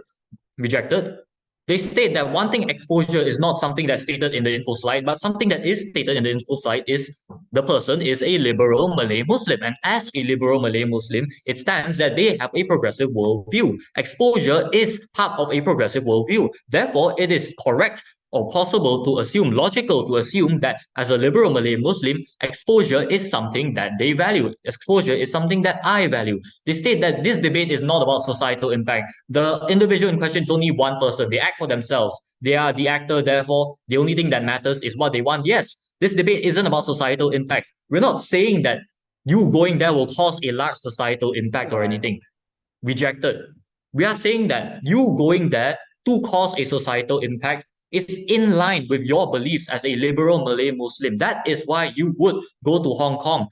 Rejected. They state that wanting exposure is not something that's stated in the info slide, but something that is stated in the info slide is the person is a liberal Malay Muslim. And as a liberal Malay Muslim, it stands that they have a progressive worldview. Exposure is part of a progressive worldview. Therefore, it is correct or possible to assume, logical to assume that as a liberal Malay Muslim, exposure is something that they value. Exposure is something that I value. They state that this debate is not about societal impact. The individual in question is only one person. They act for themselves. They are the actor, therefore, the only thing that matters is what they want. Yes, this debate isn't about societal impact. We're not saying that you going there will cause a large societal impact or anything. Rejected. We are saying that you going there to cause a societal impact is in line with your beliefs as a liberal Malay Muslim. That is why you would go to Hong Kong.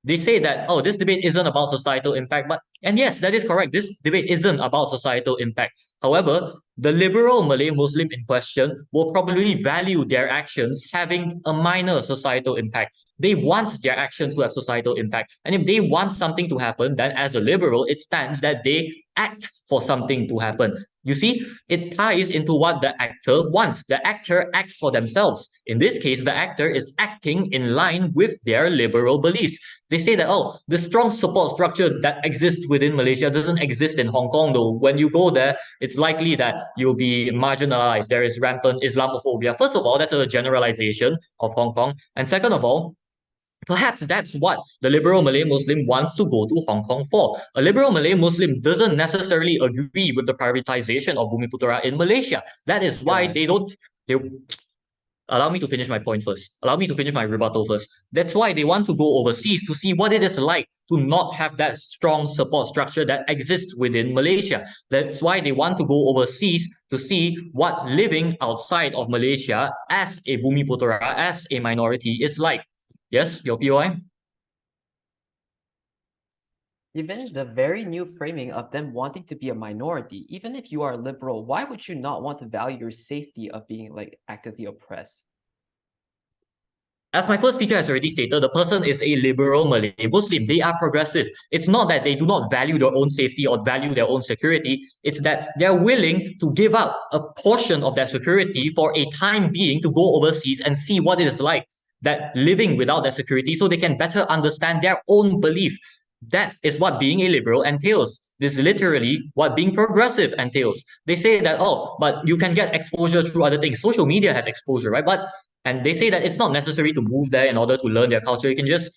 They say that, oh, this debate isn't about societal impact, and yes, that is correct. This debate isn't about societal impact. However, the liberal Malay Muslim in question will probably value their actions having a minor societal impact. They want their actions to have societal impact. And if they want something to happen, then as a liberal, it stands that they act for something to happen. You see, it ties into what the actor wants. The actor acts for themselves. In this case, the actor is acting in line with their liberal beliefs. They say that, oh, the strong support structure that exists within Malaysia doesn't exist in Hong Kong, though. When you go there, it's likely that you'll be marginalized. There is rampant Islamophobia. First of all, that's a generalization of Hong Kong. And second of all, perhaps that's what the liberal Malay Muslim wants to go to Hong Kong for. A liberal Malay Muslim doesn't necessarily agree with the privatization of Bumi Putera in Malaysia. That is why they allow me to finish my point first. Allow me to finish my rebuttal first. That's why they want to go overseas to see what it is like to not have that strong support structure that exists within Malaysia. That's why they want to go overseas to see what living outside of Malaysia as a Bumi Putera, as a minority, is like. Yes, your POI? Given the very new framing of them wanting to be a minority, even if you are liberal, why would you not want to value your safety of being like actively oppressed? As my first speaker has already stated, the person is a liberal Malay Muslim. They are progressive. It's not that they do not value their own safety or value their own security. It's that they're willing to give up a portion of their security for a time being to go overseas and see what it is like that living without that security so they can better understand their own belief. That is what being a liberal entails. This is literally what being progressive entails. They say that, oh, but you can get exposure through other things. Social media has exposure, right? And they say that it's not necessary to move there in order to learn their culture. You can just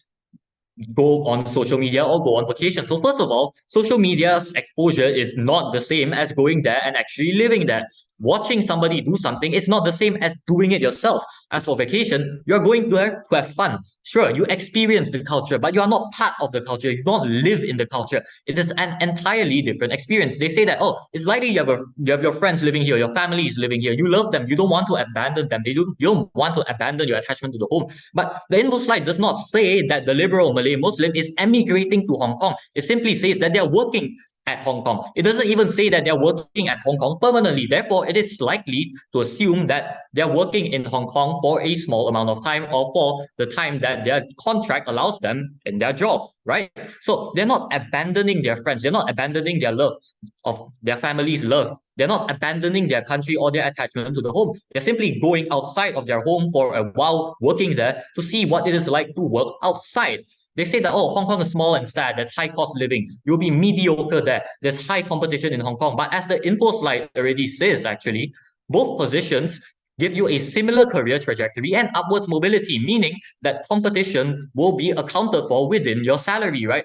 go on social media or go on vacation. So first of all, social media's exposure is not the same as going there and actually living there. Watching somebody do something, it's not the same as doing it yourself. As for vacation, you're going there to have fun. Sure, you experience the culture, but you are not part of the culture. You don't live in the culture. It is an entirely different experience. They say that, oh, it's likely you have your friends living here, your family is living here. You love them. You don't want to abandon them. You don't want to abandon your attachment to the home. But the info slide does not say that the liberal Malay Muslim is emigrating to Hong Kong. It simply says that they're working at Hong Kong. It doesn't even say that they're working at Hong Kong permanently. Therefore, it is likely to assume that they're working in Hong Kong for a small amount of time or for the time that their contract allows them in their job, right? So they're not abandoning their friends. They're not abandoning their love of their family's love. They're not abandoning their country or their attachment to the home. They're simply going outside of their home for a while, working there to see what it is like to work outside. They say that, oh, Hong Kong is small and sad, there's high cost living, you'll be mediocre there, there's high competition in Hong Kong. But as the info slide already says, actually, both positions give you a similar career trajectory and upwards mobility, meaning that competition will be accounted for within your salary, right?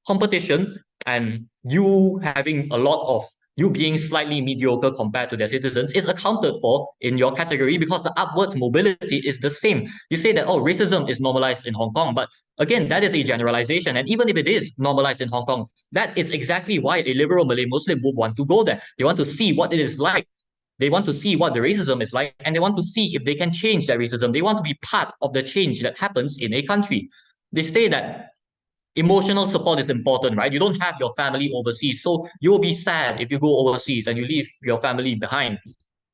Competition and you having a lot of you being slightly mediocre compared to their citizens is accounted for in your category because the upwards mobility is the same. You say that, oh, racism is normalized in Hong Kong, but again, that is a generalization. And even if it is normalized in Hong Kong, that is exactly why a liberal Malay Muslim would want to go there. They want to see what it is like. They want to see what the racism is like, and they want to see if they can change that racism. They want to be part of the change that happens in a country. They say that emotional support is important, right? You don't have your family overseas, so you'll be sad if you go overseas and you leave your family behind.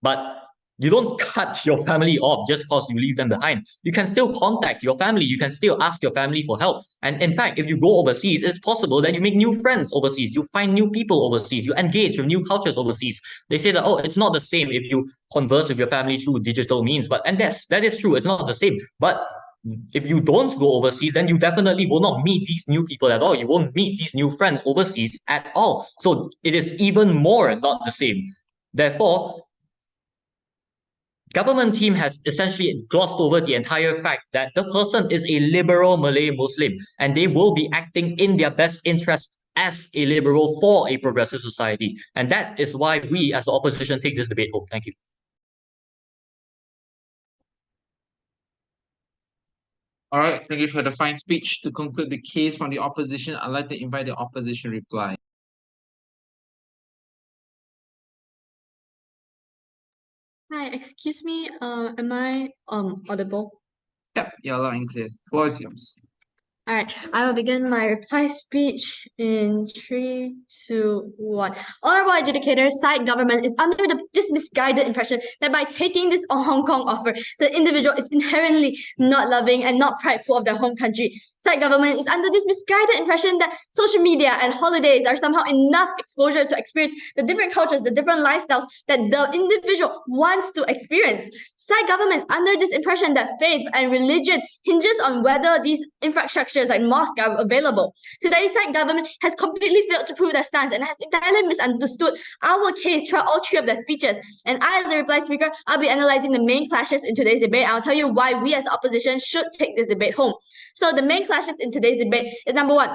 But you don't cut your family off just because you leave them behind. You can still contact your family. You can still ask your family for help. And in fact, if you go overseas, it's possible that you make new friends overseas. You find new people overseas. You engage with new cultures overseas. They say that, oh, it's not the same if you converse with your family through digital means. And that is true. It's not the same. But if you don't go overseas, then you definitely will not meet these new people at all. You won't meet these new friends overseas at all. So it is even more not the same. Therefore, government team has essentially glossed over the entire fact that the person is a liberal Malay Muslim and they will be acting in their best interest as a liberal for a progressive society. And that is why we as the opposition take this debate home. Thank you. All right, thank you for the fine speech. To conclude the case from the opposition, I'd like to invite the opposition reply. Hi, excuse me, am I audible? Yep, you're loud and clear. Floor is yours. All right, I will begin my reply speech in 3, 2, 1. Honorable adjudicators, side government is under this misguided impression that by taking this Hong Kong offer, the individual is inherently not loving and not prideful of their home country. Side government is under this misguided impression that social media and holidays are somehow enough exposure to experience the different cultures, the different lifestyles that the individual wants to experience. Side government is under this impression that faith and religion hinges on whether these infrastructures like mosques are available. Today's side government has completely failed to prove their stance and has entirely misunderstood our case throughout all 3 of their speeches. And I, as the reply speaker, I'll be analyzing the main clashes in today's debate. I'll tell you why we as the opposition should take this debate home. So the main clashes in today's debate is number 1,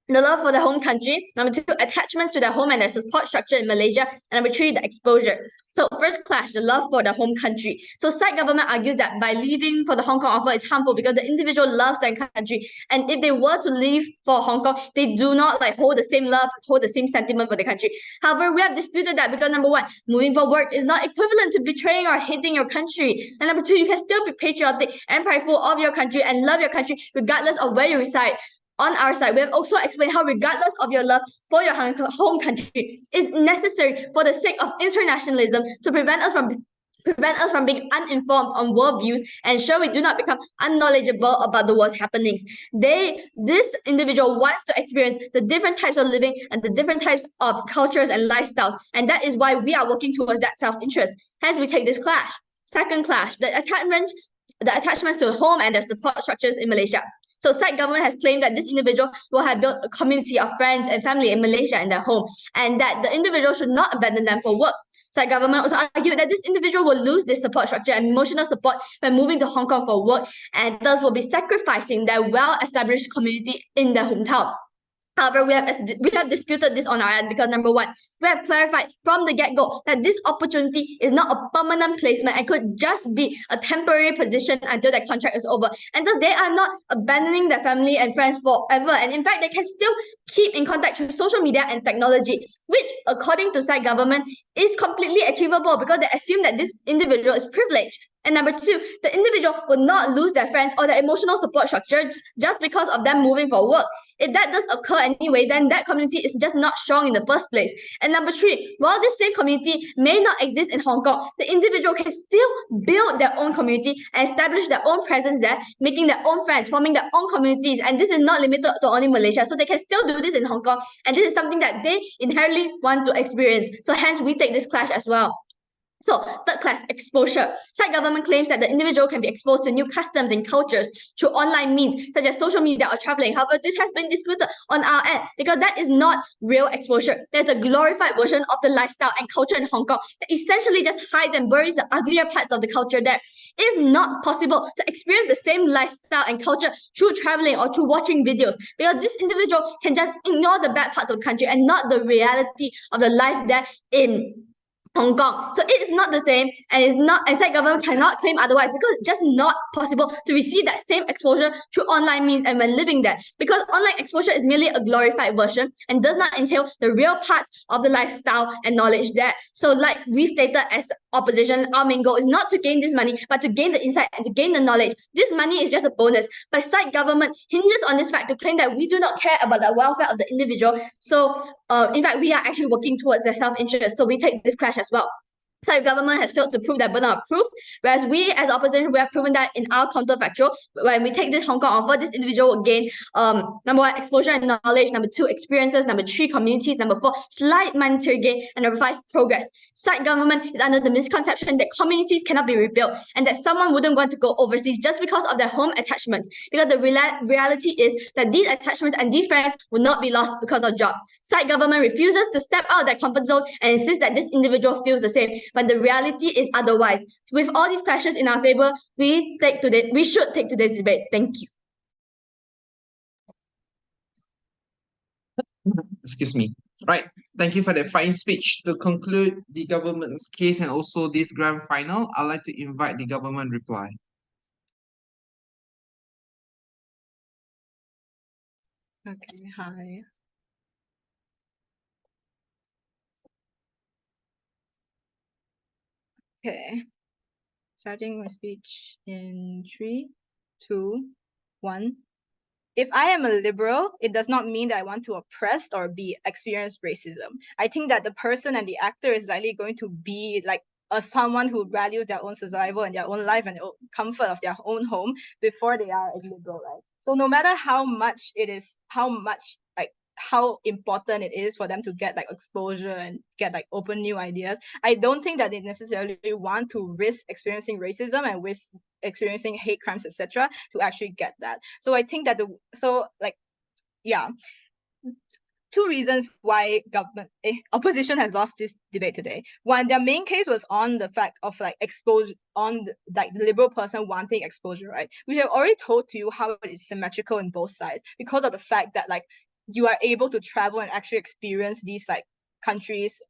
the love for their home country. Number 2, attachments to their home and their support structure in Malaysia. And number 3, the exposure. So first clash, the love for the home country. So side government argues that by leaving for the Hong Kong offer, it's harmful because the individual loves their country. And if they were to leave for Hong Kong, they do not hold the same love, hold the same sentiment for the country. However, we have disputed that because number 1, moving for work is not equivalent to betraying or hating your country. And number 2, you can still be patriotic and prideful of your country and love your country regardless of where you reside. On our side, we have also explained how regardless of your love for your home country is necessary for the sake of internationalism to prevent us from being uninformed on world views and ensure we do not become unknowledgeable about the world's happenings. This individual wants to experience the different types of living and the different types of cultures and lifestyles, and that is why we are working towards that self-interest. Hence, we take this clash. Second clash, the attachments to the home and their support structures in Malaysia. So side government has claimed that this individual will have built a community of friends and family in Malaysia in their home, and that the individual should not abandon them for work. Side government also argued that this individual will lose this support structure and emotional support when moving to Hong Kong for work, and thus will be sacrificing their well-established community in their hometown. However, we have disputed this on our end because number 1, we have clarified from the get-go that this opportunity is not a permanent placement and could just be a temporary position until their contract is over. And thus they are not abandoning their family and friends forever. And in fact, they can still keep in contact through social media and technology, which according to side government is completely achievable because they assume that this individual is privileged. And number 2, the individual will not lose their friends or their emotional support structure just because of them moving for work. If that does occur anyway, then that community is just not strong in the first place. And number 3, while this same community may not exist in Hong Kong, the individual can still build their own community and establish their own presence there, making their own friends, forming their own communities. And this is not limited to only Malaysia. So they can still do this in Hong Kong. And this is something that they inherently want to experience. So hence, we take this clash as well. So, third class, exposure. Side government claims that the individual can be exposed to new customs and cultures through online means, such as social media or traveling. However, this has been disputed on our end because that is not real exposure. There's a glorified version of the lifestyle and culture in Hong Kong that essentially just hides and buries the uglier parts of the culture there. It is not possible to experience the same lifestyle and culture through traveling or through watching videos because this individual can just ignore the bad parts of the country and not the reality of the life there in Hong Kong. So it is not the same, and it's not, and side government cannot claim otherwise because it's just not possible to receive that same exposure through online means and when living there. Because online exposure is merely a glorified version and does not entail the real parts of the lifestyle and knowledge there. So, like we stated as opposition, our main goal is not to gain this money, but to gain the insight and to gain the knowledge. This money is just a bonus. But side government hinges on this fact to claim that we do not care about the welfare of the individual. So in fact, we are actually working towards their self-interest. So we take this clash as well. Side government has failed to prove that burden of proof, whereas we as opposition, we have proven that in our counterfactual. When we take this Hong Kong offer, this individual will gain number one, exposure and knowledge, number two, experiences, number three, communities, number four, slight monetary gain, and number five, progress. Side government is under the misconception that communities cannot be rebuilt and that someone wouldn't want to go overseas just because of their home attachments, because the reality is that these attachments and these friends will not be lost because of job. Side government refuses to step out of their comfort zone and insists that this individual feels the same, but the reality is otherwise. With all these clashes in our favor, we should take today's debate. Thank you. Excuse me. Right. Thank you for that fine speech. To conclude the government's case and also this grand final, I'd like to invite the government reply. Okay, hi. Okay, starting my speech in 3, 2, 1. If I am a liberal, it does not mean that I want to oppress or experience racism. I think that the person and the actor is likely going to be like someone who values their own survival and their own life and the comfort of their own home before they are a liberal, right? So no matter how important it is for them to get like exposure and get like open new ideas, I don't think that they necessarily want to risk experiencing racism and risk experiencing hate crimes, etc., to actually get that. So I think that two reasons why opposition has lost this debate today. One, their main case was on the fact of like exposure, on the liberal person wanting exposure, right? We have already told to you how it is symmetrical in both sides because of the fact that like you are able to travel and actually experience these like countries.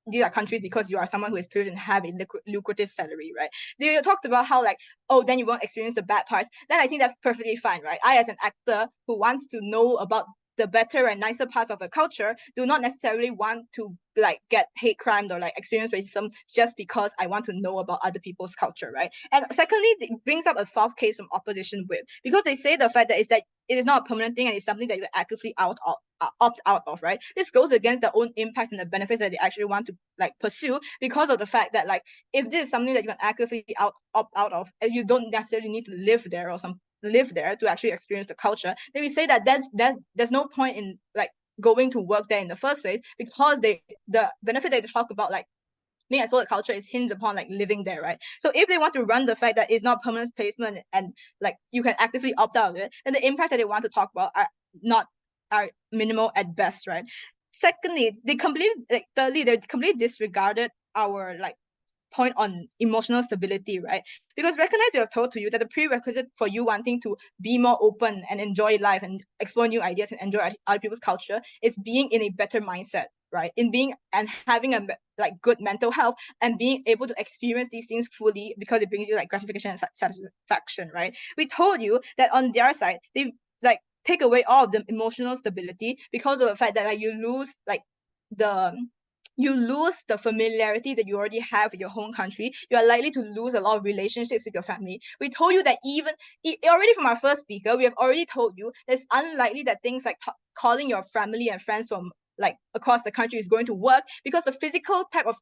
These are countries because you are someone who is privileged and have a lucrative salary, right? They talked about how like, oh, then you won't experience the bad parts. Then I think that's perfectly fine, right? I, as an actor who wants to know about the better and nicer parts of the culture, do not necessarily want to like get hate crimes or like experience racism just because I want to know about other people's culture, right? And secondly, it brings up a soft case from opposition with, because they say the fact that it is not a permanent thing and it's something that you actively opt out of, right? This goes against their own impacts and the benefits that they actually want to like pursue, because of the fact that like if this is something that you can actively opt out of, and you don't necessarily need to live there to actually experience the culture, then we say that there's no point in like going to work there in the first place, because the benefit that they talk about, like me as well, the culture is hinged upon like living there, right? So if they want to run the fact that it's not permanent placement and like you can actively opt out of it, then the impacts that they want to talk about are minimal at best, right? Thirdly, they completely disregarded our like point on emotional stability, right? Because recognize we have told to you that the prerequisite for you wanting to be more open and enjoy life and explore new ideas and enjoy other people's culture is being in a better mindset, right? In being and having a like good mental health and being able to experience these things fully, because it brings you like gratification and satisfaction, right? We told you that on their side, they like take away all of the emotional stability because of the fact that like you lose the familiarity that you already have in your home country. You are likely to lose a lot of relationships with your family. We told you that even already from our first speaker, we have already told you that it's unlikely that things like calling your family and friends from like across the country is going to work, because the physical type of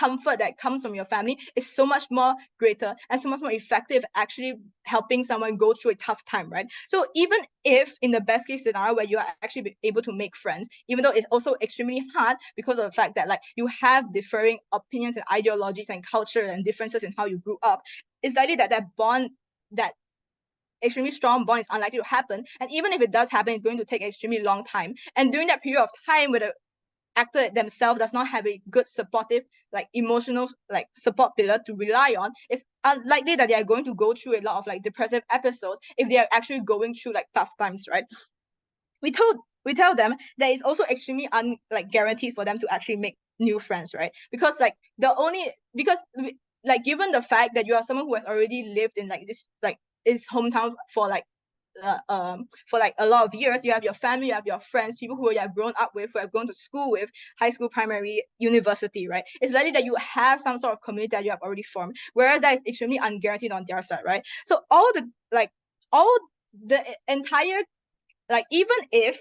comfort that comes from your family is so much more greater and so much more effective actually helping someone go through a tough time, right? So even if in the best case scenario where you are actually able to make friends, even though it's also extremely hard because of the fact that like you have differing opinions and ideologies and culture and differences in how you grew up, it's likely that that bond, that extremely strong bond, is unlikely to happen. And even if it does happen, it's going to take an extremely long time. And during that period of time where the actor themselves does not have a good supportive, like emotional, like support pillar to rely on, it's unlikely that they are going to go through a lot of like depressive episodes if they are actually going through like tough times, right? We tell them that it's also extremely guaranteed for them to actually make new friends, right? Because like given the fact that you are someone who has already lived in like this like his hometown for like a lot of years, you have your family, you have your friends, people who you have grown up with, who have gone to school with, high school, primary, university, right? It's likely that you have some sort of community that you have already formed, whereas that is extremely unguaranteed on their side, right? So all the entire, like, even if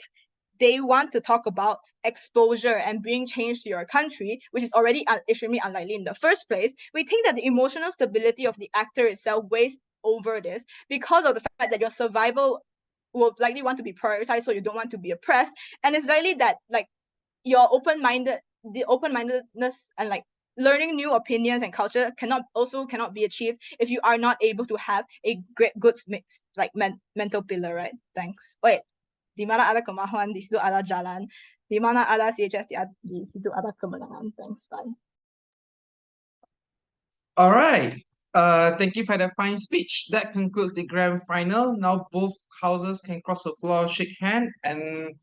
they want to talk about exposure and bringing change to your country, which is already extremely unlikely in the first place, we think that the emotional stability of the actor itself weighs over this because of the fact that your survival will likely want to be prioritized, so you don't want to be oppressed. And it's likely that like your open-mindedness and like learning new opinions and culture cannot be achieved if you are not able to have a good mix, like mental pillar, right? Thanks. Wait, di mana ada kemajuan, di situ ada jalan. Di mana ada CHS, di situ ada kemenangan. Thanks, bye. All right. Thank you for that fine speech. That concludes the grand final. Now both houses can cross the floor, shake hand, and